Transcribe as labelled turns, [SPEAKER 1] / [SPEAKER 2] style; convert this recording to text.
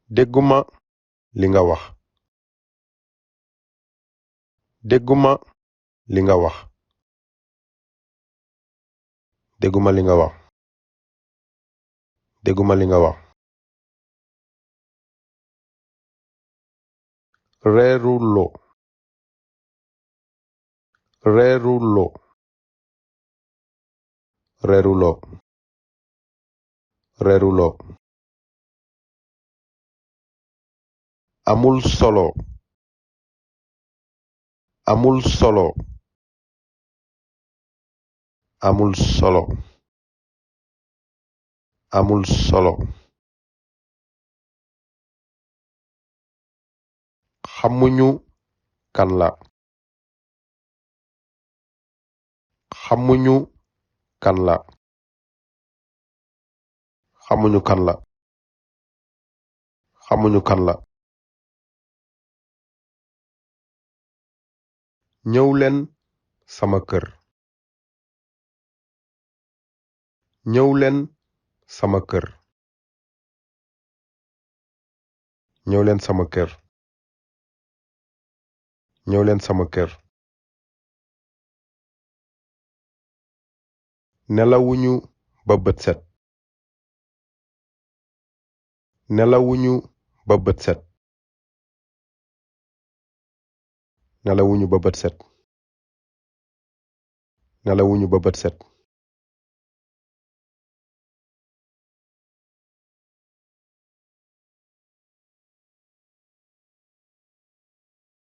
[SPEAKER 1] dégguma li nga wax. dégguma li nga wax. dégguma li nga wax. dégguma li nga wax. reeruloo. reeruloo. reeruloo. reeruloo. amul solo. amul solo. amul solo. amul solo. xamuñu kan la. xamuñu kan la. xamuñu kan la. xamuñu kan la. ñëw leen sama kër. ñëw leen sama kër. ñëw leen sama kër. ñëw leen sama kër. nelawuñu ba bët set. nelawuñu ba bët set. nelawuñu ba bët set. nelawuñu ba bët set.